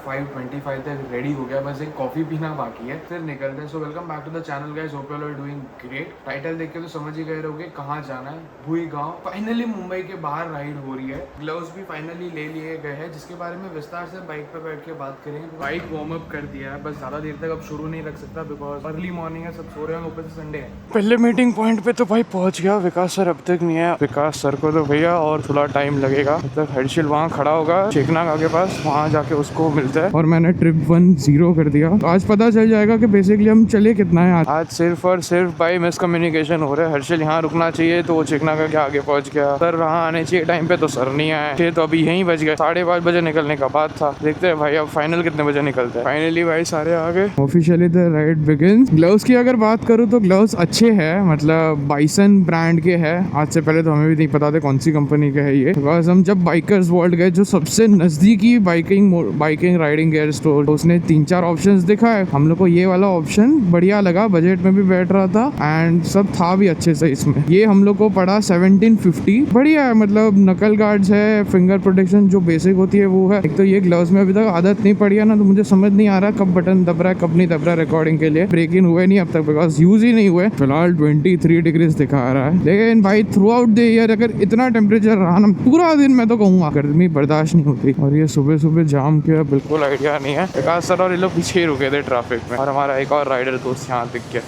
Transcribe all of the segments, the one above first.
5:25 तक रेडी हो गया, बस एक कॉफी पीना बाकी है, फिर निकलते हैं। So welcome back to the channel guys, hope you are doing great. Title देख के तो समझ ही गए रहोगे कहाँ जाना है। भुई गांव फाइनली मुंबई के बाहर राइड हो रही है। ग्लव्स भी फाइनली ले लिए गए हैं, जिसके बारे में विस्तार से बाइक पे बैठ के बात करेंगे। बाइक वार्म अप कर दिया है, बस ज्यादा देर तक अब शुरू नहीं रख सकता बिकॉज अर्ली मॉर्निंग है, सब सो रहे हैं, ऊपर से संडे है। पहले मीटिंग पॉइंट पे तो भाई पहुंच गया, विकास सर अब तक नहीं है। विकास सर को तो भैया और थोड़ा टाइम लगेगा, तब तक हर्षिल वहाँ खड़ा होगा चेकनाग के पास, वहाँ जाके उसको मिलता है। और मैंने ट्रिप 1 0 कर दिया। तो आज पता चल जाएगा कि बेसिकली हम चले कितना है। आज सिर्फ और सिर्फ बाई मिसकम्युनिकेशन हो रहा है। हर्षिल यहाँ रुकना चाहिए तो वो चेकनाग के आगे पहुंच गया, सर वहाँ आने चाहिए टाइम पे तो सर नहीं आए, तो अभी यहीं बच गए। 5:30 बजे निकलने का बात था, देखते हैं भाई अब फाइनल कितने बजे निकलते हैं। फाइनली भाई सारे आ गए, officially the ride begins. Gloves की अगर बात करूँ तो ग्लव्स अच्छे हैं, मतलब बाइसन ब्रांड के हैं। आज से पहले तो हमें भी नहीं पता था कौन सी कंपनी का है ये, बिकॉज हम जब बाइकर्स वर्ल्ड गए, जो सबसे नजदीकी बाइकिंग राइडिंग गियर स्टोर, तो उसने 3-4 ऑप्शंस दिखाए। हम लोग को ये वाला ऑप्शन बढ़िया लगा, बजट में भी बैठ रहा था एंड सब था भी अच्छे से इसमें। ये हम लोग को पड़ा 1750, बढ़िया है, मतलब नकल गार्ड्स है, फिंगर प्रोटेक्शन जो बेसिक होती है वो है। एक तो ये ग्लव्स में अभी तक आदत नहीं पड़ी है ना, तो मुझे समझ नहीं आ रहा कब बटन दब रहा है कब नहीं दब रहा है। रिकॉर्डिंग के लिए ब्रेक इन हुए नहीं अब तक, बिकॉज यूज ही नहीं हुए। फिलहाल 23 डिग्रीज दिखा रहा है, लेकिन भाई थ्रू आउट द ईयर अगर इतना टेम्परेचर रहा ना पूरा दिन, मैं तो कहूँगा गर्मी बर्दाश्त नहीं होती। और ये सुबह सुबह जाम के बिल्कुल आइडिया नहीं है। विकास सर और ये लोग पीछे रुके थे ट्रैफिक में, और हमारा एक और राइडर दोस्त यहाँ दिख गया।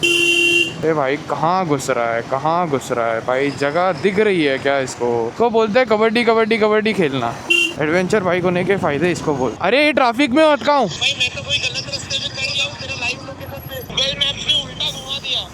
अरे भाई कहाँ घुस रहा है, कहाँ घुस रहा है भाई, जगह दिख रही है क्या इसको? को बोलते हैं कबड्डी कबड्डी कबड्डी खेलना। एडवेंचर बाइक होने के फायदे इसको बोल। अरे ट्रैफिक में अटकाऊं,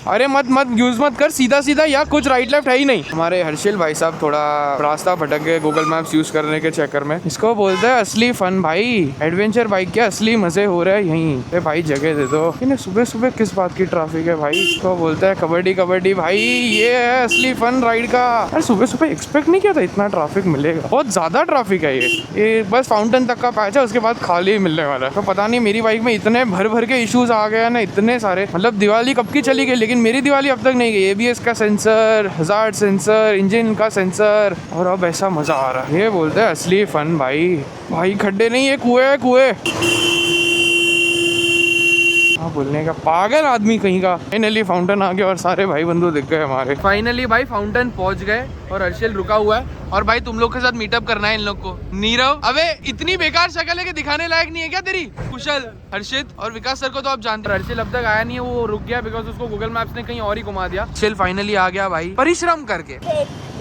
अरे मत यूज मत कर, सीधा सीधा, या कुछ राइट लेफ्ट है ही नहीं। हमारे हर्षिल भाई साहब थोड़ा रास्ता भटक गए गूगल मैप्स यूज करने के चक्कर में। इसको बोलते हैं असली फन भाई, एडवेंचर बाइक के असली मजे हो रहे हैं यहीं। अरे भाई जगह दे दो, इन्हें सुबह सुबह किस बात की ट्रैफिक है भाई? इसको बोलते हैं कबड्डी कबड्डी भाई, ये है असली फन राइड का। अरे सुबह सुबह एक्सपेक्ट नहीं किया था इतना ट्रैफिक मिलेगा, बहुत ज्यादा ट्रैफिक है ये बस फाउंटेन तक का पैच है, उसके बाद खाली मिलने वाला है। तो पता नहीं मेरी बाइक में इतने भर भर के इश्यूज आ गए ना, इतने सारे, मतलब दिवाली कब की चली गई लेकिन मेरी दिवाली अब तक नहीं गई। ABS का सेंसर, हजार्ड सेंसर, इंजन का सेंसर, और अब ऐसा मजा आ रहा है। ये बोलते हैं असली फन भाई। भाई खड्डे नहीं, ये कुएं है कुएं। बोलने का पागल आदमी कहीं का। फाइनली फाउंटेन आ गया और सारे भाई बंधु दिख गए हमारे। फाइनली भाई फाउंटेन पहुंच गए और हर्षिल रुका हुआ है, और भाई तुम लोग के साथ मीटअप करना है इन लोग को। नीरव, अबे इतनी बेकार शक्ल है कि दिखाने लायक नहीं है क्या तेरी? कुशल, हर्षित और विकास सर को तो आप जानते हैं। हर्षिल अब तक आया नहीं है, वो रुक गया बिकॉज उसको गूगल मैप्स ने कहीं और ही घुमा दिया। हर्षिल फाइनली आ गया भाई, परिश्रम करके।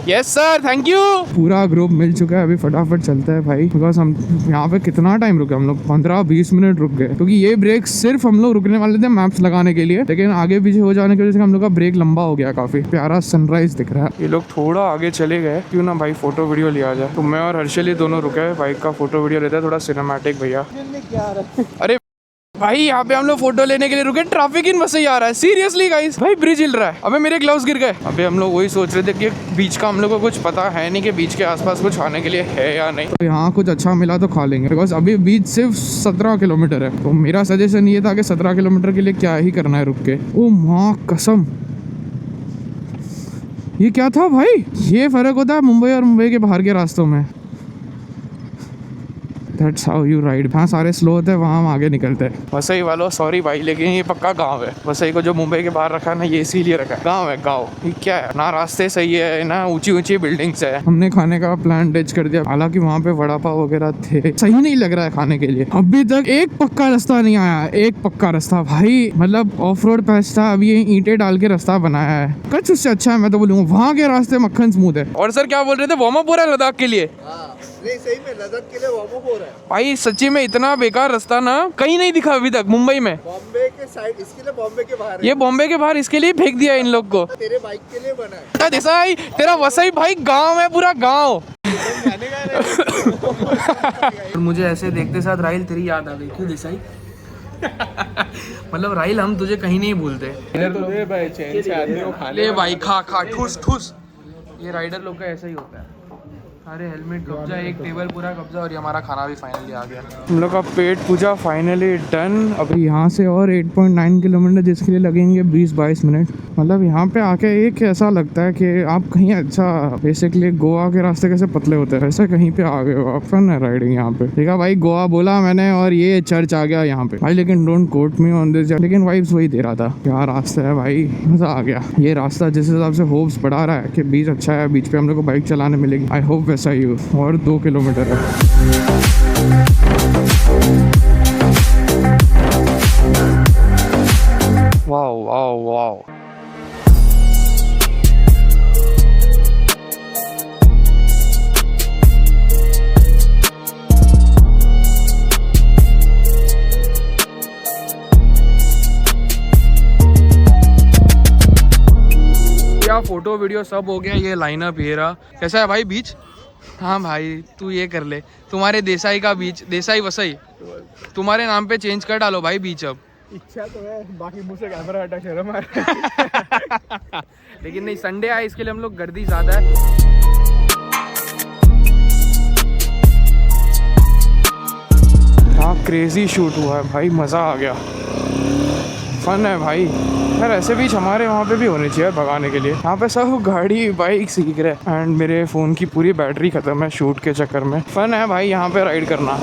Yes sir, thank you. पूरा ग्रुप मिल चुका है, अभी फटाफट चलता है भाई, बिकॉज हम यहाँ पे कितना टाइम रुके, हम लोग 15-20 मिनट रुक गए, क्योंकि ये ब्रेक सिर्फ हम लोग रुकने वाले थे मैप्स लगाने के लिए, लेकिन आगे पीछे हो जाने की वजह से हम लोग का ब्रेक लंबा हो गया। काफी प्यारा सनराइज दिख रहा है। ये लोग थोड़ा आगे चले गए, क्यों ना भाई फोटो वीडियो लिया जाए। तो मैं और हर्षिल ये दोनों रुके, बाइक का फोटो वीडियो लेते हैं, थोड़ा सिनेमैटिक भैया। अरे भाई यहाँ पे हम लोग फोटो लेने के लिए रुके, ट्रैफिक इन बस से ही आ रहा है। सीरियसली गाइस, भाई ब्रिज हिल रहा है। अबे मेरे ग्लव्स गिर गए। अबे हम लोग वही सोच रहे थे कि बीच का हम लोग को कुछ पता है नहीं कि बीच के आसपास कुछ खाने के लिए है या नहीं, तो यहाँ कुछ अच्छा मिला तो खा लेंगे, बिकॉज अभी बीच सिर्फ 17 किलोमीटर है। तो मेरा सजेशन ये था कि 17 किलोमीटर के लिए क्या ही करना है रुक के। ओ माँ कसम, ये क्या था भाई? ये फर्क होता है मुंबई और मुंबई के बाहर के रास्तों में। That's how you ride। वहाँ सारे स्लो होते हैं, वहाँ हम आगे निकलते हैं। वसई वालों सॉरी भाई, लेकिन ये पक्का गांव है। वसई को जो मुंबई के बाहर रखा है ना, ये इसीलिए रखा है, गांव है गांव। ये क्या है ना, रास्ते सही है ना, ऊंची ऊंची बिल्डिंग्स है। हमने खाने का प्लान डिच कर दिया, हालांकि वहाँ पे वड़ा पाव वगैरह थे, सही नहीं लग रहा है खाने के लिए। अभी तक एक पक्का रास्ता नहीं आया, एक पक्का रास्ता भाई, मतलब ऑफ रोड पैच था, अभी ये ईंटें डाल के रास्ता बनाया है। कुछ उससे अच्छा है मैं तो बोलूँगा, वहाँ के रास्ते मक्खन स्मूथ है। और सर क्या बोल रहे थे, वार्म अप हो रहा है लद्दाख के लिए? नहीं सही में लद्दाख के लिए वार्म अप हो रहा है भाई। सच्ची में इतना बेकार रास्ता ना कहीं नहीं दिखा अभी तक मुंबई में। बॉम्बे के साइड, इसके लिए बॉम्बे के बाहर है। ये बॉम्बे के बाहर इसके लिए फेंक दिया इन लोग को। तेरे बाइक के लिए बना है। देसाई तेरा वसई भाई गांव है, पूरा गांव। मुझे ऐसे देखते साथ राहिल तेरी याद आ गई। क्यों देसाई? मतलब राहिल हम तुझे कहीं नहीं भूलते। तो भाई चैन से आदमी को खा ले भाई, खा खा ठूस ठूस। ये राइडर लोग का ऐसा ही होता है, अरे हेलमेट कब्जा, एक टेबल पूरा कब्जा और ये हमारा खाना भी फाइनली आ गया। हम लोग का पेट पूजा फाइनली डन। अभी यहाँ से और 8.9 किलोमीटर जिसके लिए लगेंगे 20-22 मिनट। मतलब यहाँ पे आके एक ऐसा लगता है कि आप कहीं अच्छा बेसिकली गोवा के रास्ते कैसे पतले होते हैं वैसे कहीं पे आ गए हो आप। फन है राइडिंग यहाँ पे। ठीक है भाई, गोवा बोला मैंने और ये चर्च आ गया यहाँ पे भाई, लेकिन don't quote me on this, लेकिन वाइब्स वही दे रहा था। क्या रास्ता है भाई, मजा आ गया। ये रास्ता जिस हिसाब से होप्स बढ़ा रहा है कि बीच अच्छा है, बीच पे हम लोग को बाइक चलाने मिलेगी, आई होप वैसा ही हो। और 2 किलोमीटर है। Wow wow wow. क्या फोटो वीडियो सब हो गया। ये लाइनअप ये रहा। कैसा है भाई बीच? हाँ भाई तू ये कर ले, तुम्हारे देसाई का बीच, देसाई वसई तुम्हारे नाम पे चेंज कर डालो भाई बीच अब। इच्छा तो है, बाकी मुझसे कैमरा हटा, शर्म आ रहा है। लेकिन नहीं, संडे आए इसके लिए हम लोग गर्दी ज्यादा है। हाँ क्रेजी शूट हुआ है भाई, मजा आ गया। फन है भाई यार। ऐसे बीच हमारे वहाँ पे भी होने चाहिए भगाने के लिए। यहाँ पे सब गाड़ी बाइक सीख रहे हैं एंड मेरे फ़ोन की पूरी बैटरी ख़त्म है शूट के चक्कर में। फ़न है भाई यहाँ पे राइड करना।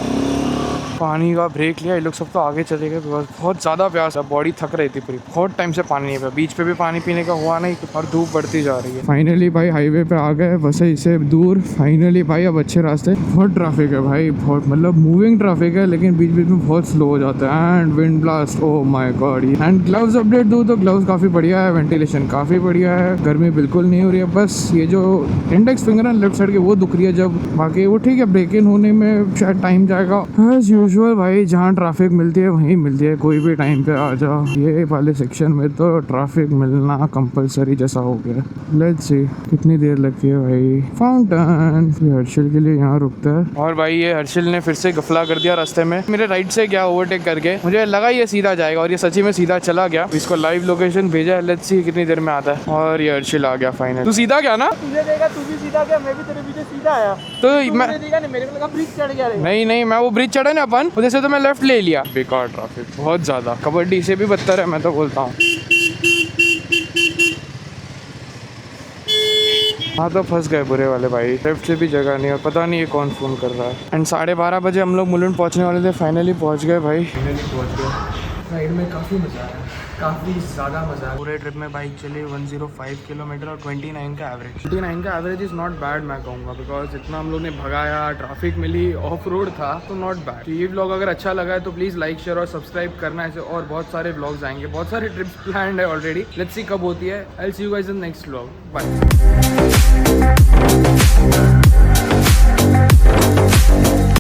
पानी का ब्रेक लिया, ये लोग सब तो आगे चले गए बिकॉज बहुत ज़्यादा प्यास है, बॉडी थक रही थी पूरी। बहुत टाइम से पानी नहीं पिया, बीच पे भी पानी पीने का हुआ नहीं और धूप बढ़ती जा रही है। फाइनली भाई हाईवे पे आ गए, वसई से दूर। फाइनली भाई अब अच्छे रास्ते। बहुत ट्रैफिक है भाई, बहुत मतलब मूविंग ट्रैफिक है, लेकिन बीच बीच में बहुत स्लो हो जाता है and wind blast, oh my God. And gloves update दूँ तो ग्लव्स काफ़ी बढ़िया है, वेंटिलेशन काफ़ी बढ़िया है, गर्मी बिल्कुल नहीं हो रही है। बस ये जो इंडेक्स फिंगर है लेफ्ट साइड की वो दुख रही है जब, बाकी वो ठीक है। ब्रेक इन होने में शायद टाइम जाएगा एज यूजुअल भाई, जहाँ ट्रैफिक मिलती है वहीं मिलती है, कोई भी टाइम पे आ जाओ। ये वाले सेक्शन में तो ट्रैफिक मिलना कंपलसरी जैसा हो गया। लेट्स सी कितनी देर लगती है भाई। फाउंटेन हर्षिल के लिए यहाँ रुकता है। और भाई ये हर्षिल ने फिर से गफला कर दिया रास्ते में, मेरे राइट से क्या ओवरटेक करके। मुझे लगा ये सीधा जाएगा और ये सच्ची में सीधा चला गया। इसको लाइव लोकेशन भेजा है, लेट्स सी कितनी देर में आता है। और ये हर्षिल आ गया फाइनल। तू सीधा गया ना? तुझे देखा, तू भी सीधा गया, मैं भी तेरे पीछे सीधा आया। तो मैं देखा नहीं, मेरे को लगा ब्रिज चढ़ गया। नहीं, मैं वो ब्रिज चढ़ा ना अपन, उधर से तो मैं लेफ्ट ले लिया। बेकार ट्रैफिक बहुत ज़्यादा, कबड्डी से भी बदतर है मैं तो बोलता हूँ। हाँ तो फंस गए बुरे वाले भाई, लेफ्ट से भी जगह नहीं है, पता नहीं ये कौन फ़ोन कर रहा है। एंड 12:30 बजे हम लोग मुलुंड पहुँचने वाले थे, फाइनली पहुँच गए भाई। फाइनली पहुँच गए। राइड में काफ़ी मज़ा आया, काफ़ी ज़्यादा मज़ा आया। पूरे ट्रिप में बाइक चली 105 किलोमीटर और 29 का एवरेज। 29 का एवरेज इज़ नॉट बैड मैं कहूँगा, बिकॉज इतना हम लोग ने भगाया, ट्रैफिक मिली, ऑफ रोड था, तो नॉट बैड। तो ये व्लॉग अगर अच्छा लगा है तो प्लीज़ लाइक शेयर और सब्सक्राइब करना। ऐसे और बहुत सारे व्लॉग्स आएंगे, बहुत सारी ट्रिप्स प्लान्ड है ऑलरेडी। लेट्स सी कब होती है। I will see you guys in next vlog. Bye.